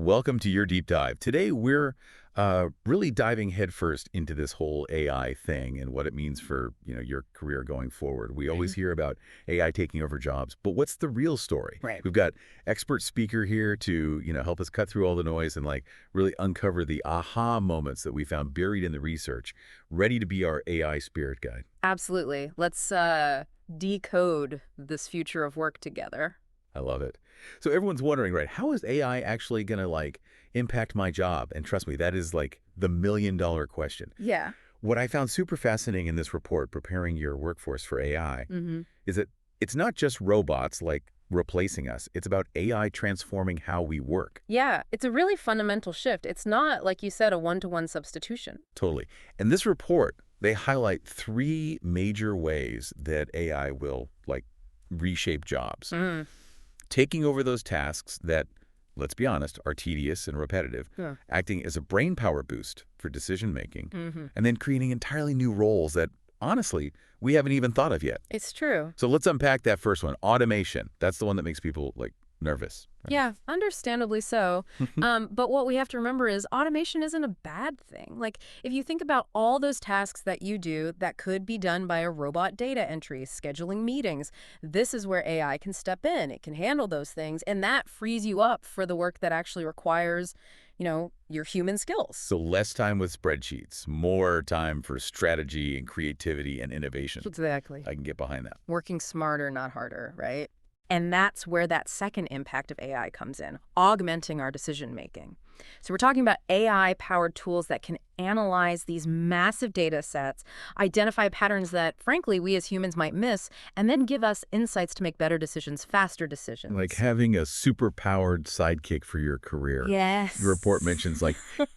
Welcome to your deep dive. Today we're really diving headfirst into this whole AI thing and what it means for your career going forward. We always hear about AI taking over jobs, but what's the real story? Right. We've got expert speaker here to help us cut through all the noise and really uncover the aha moments that we found buried in the research, ready to be our AI spirit guide. Absolutely. Let's decode this future of work together. I love it. So everyone's wondering, right, how is AI actually going to impact my job? And trust me, that is the million-dollar question. Yeah. What I found super fascinating in this report, preparing your workforce for AI, is that it's not just robots replacing us. It's about AI transforming how we work. Yeah, it's a really fundamental shift. It's not, like you said, a one-to-one substitution. Totally. And this report, they highlight three major ways that AI will reshape jobs. Taking over those tasks that, let's be honest, are tedious and repetitive, acting as a brain power boost for decision-making, and then creating entirely new roles that, honestly, we haven't even thought of yet. It's true. So let's unpack that first one, automation. That's the one that makes people, nervous. Right? Yeah, understandably so. But what we have to remember is automation isn't a bad thing. If you think about all those tasks that you do that could be done by a robot, data entry, scheduling meetings, this is where AI can step in. It can handle those things, and that frees you up for the work that actually requires, your human skills. So less time with spreadsheets, more time for strategy and creativity and innovation. Exactly. I can get behind that. Working smarter, not harder, right? And that's where that second impact of AI comes in, augmenting our decision-making. So we're talking about AI-powered tools that can analyze these massive data sets, identify patterns that, frankly, we as humans might miss, and then give us insights to make better decisions, faster decisions. Like having a super-powered sidekick for your career. Yes. The report mentions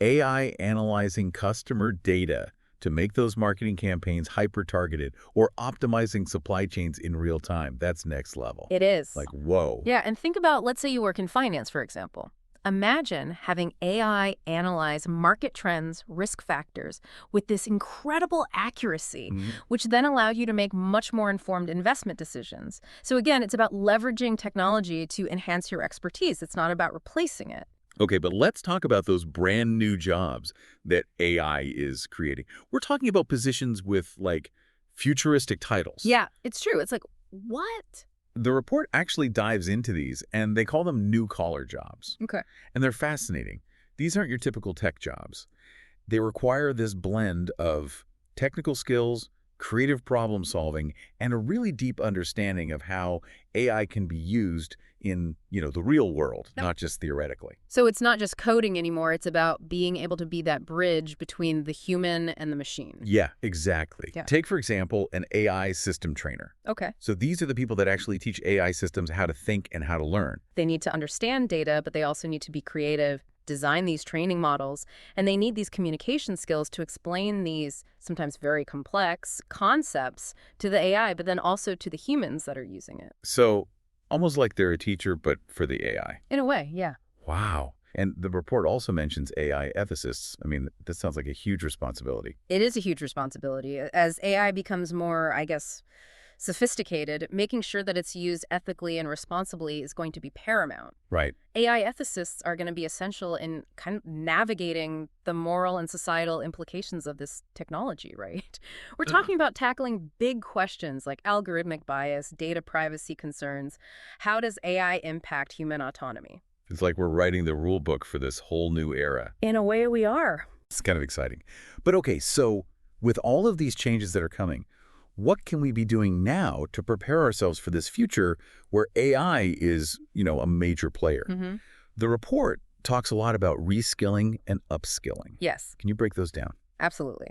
AI analyzing customer data to make those marketing campaigns hyper-targeted or optimizing supply chains in real time. That's next level. It is. Whoa. Yeah, and think about, let's say you work in finance, for example. Imagine having AI analyze market trends, risk factors with this incredible accuracy, which then allow you to make much more informed investment decisions. So again, it's about leveraging technology to enhance your expertise. It's not about replacing it. Okay, but let's talk about those brand new jobs that AI is creating. We're talking about positions with futuristic titles. Yeah, it's true. It's what? The report actually dives into these, and they call them new-collar jobs. Okay. And they're fascinating. These aren't your typical tech jobs. They require this blend of technical skills, creative problem solving, and a really deep understanding of how AI can be used in, the real world, not just theoretically. So it's not just coding anymore. It's about being able to be that bridge between the human and the machine. Yeah, exactly. Yeah. Take, for example, an AI system trainer. Okay. So these are the people that actually teach AI systems how to think and how to learn. They need to understand data, but they also need to be creative, design these training models, and they need these communication skills to explain these sometimes very complex concepts to the AI, but then also to the humans that are using it. So almost like they're a teacher, but for the AI. In a way, yeah. Wow. And the report also mentions AI ethicists. I mean, this sounds like a huge responsibility. It is a huge responsibility. As AI becomes more, sophisticated, making sure that it's used ethically and responsibly is going to be paramount. Right. AI ethicists are going to be essential in kind of navigating the moral and societal implications of this technology, right? We're talking about tackling big questions like algorithmic bias, data privacy concerns. How does AI impact human autonomy? It's like we're writing the rule book for this whole new era. In a way, we are. It's kind of exciting. But okay, so with all of these changes that are coming, what can we be doing now to prepare ourselves for this future where AI is, a major player? The report talks a lot about reskilling and upskilling. Yes. Can you break those down? Absolutely.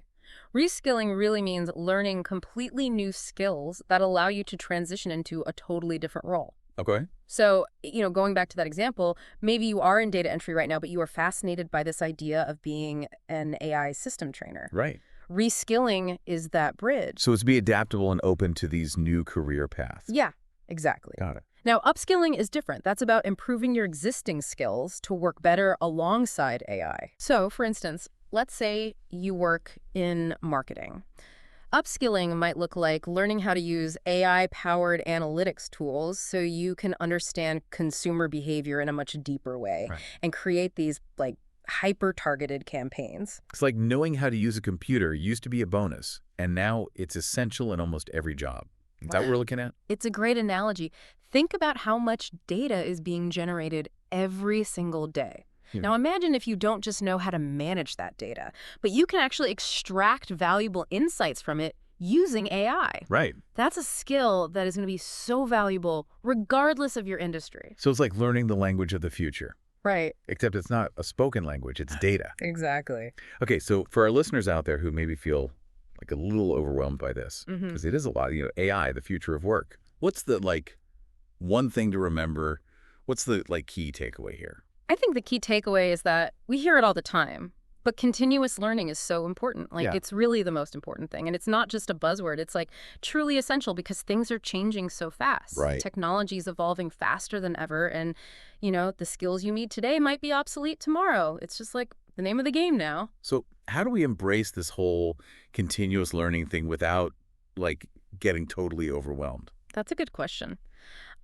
Reskilling really means learning completely new skills that allow you to transition into a totally different role. Okay. So, going back to that example, maybe you are in data entry right now, but you are fascinated by this idea of being an AI system trainer. Right. Reskilling is that bridge. So it's be adaptable and open to these new career paths. Yeah, exactly. Got it. Now, upskilling is different. That's about improving your existing skills to work better alongside AI. So, for instance, let's say you work in marketing. Upskilling might look like learning how to use AI-powered analytics tools so you can understand consumer behavior in a much deeper way Right. and create these like hyper-targeted campaigns. It's like knowing how to use a computer used to be a bonus, and now it's essential in almost every job. Is that what we're looking at? It's a great analogy. Think about how much data is being generated every single day. Yeah. Now imagine if you don't just know how to manage that data, but you can actually extract valuable insights from it using AI. Right. That's a skill that is going to be so valuable regardless of your industry. So it's like learning the language of the future, Right. except it's not a spoken language, it's data. Exactly. Okay, so for our listeners out there who maybe feel like a little overwhelmed by this, because it is a lot, AI, the future of work. What's the, one thing to remember? What's the, key takeaway here? I think the key takeaway is that we hear it all the time, but continuous learning is so important. It's really the most important thing. And it's not just a buzzword. It's truly essential because things are changing so fast. Right. Technology is evolving faster than ever. And, the skills you need today might be obsolete tomorrow. It's just the name of the game now. So how do we embrace this whole continuous learning thing without, getting totally overwhelmed? That's a good question.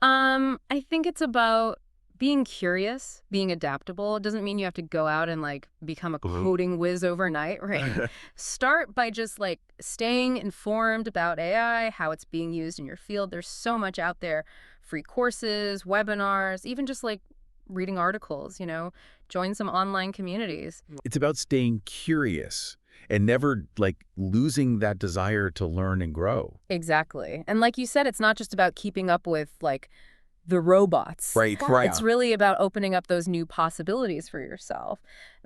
I think it's about being curious, being adaptable. It doesn't mean you have to go out and become a coding whiz overnight, right? Start by just staying informed about AI, how it's being used in your field. There's so much out there. Free courses, webinars, even just reading articles, join some online communities. It's about staying curious and never, losing that desire to learn and grow. Exactly. And like you said, it's not just about keeping up with the robots. Right. It's really about opening up those new possibilities for yourself.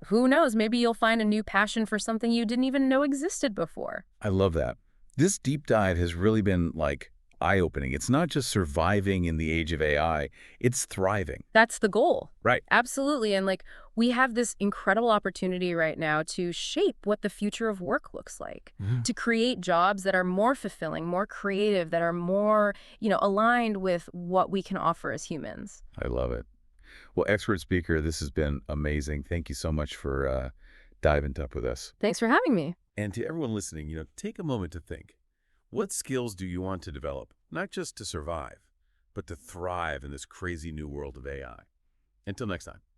Who knows, maybe you'll find a new passion for something you didn't even know existed before. I love that. This deep dive has really been, eye-opening. It's not just surviving in the age of AI, it's thriving. That's the goal. Right. Absolutely. And we have this incredible opportunity right now to shape what the future of work looks like, to create jobs that are more fulfilling, more creative, that are more, aligned with what we can offer as humans. I love it. Well, expert speaker, this has been amazing. Thank you so much for diving up with us. Thanks for having me. And to everyone listening, take a moment to think. What skills do you want to develop, not just to survive, but to thrive in this crazy new world of AI? Until next time.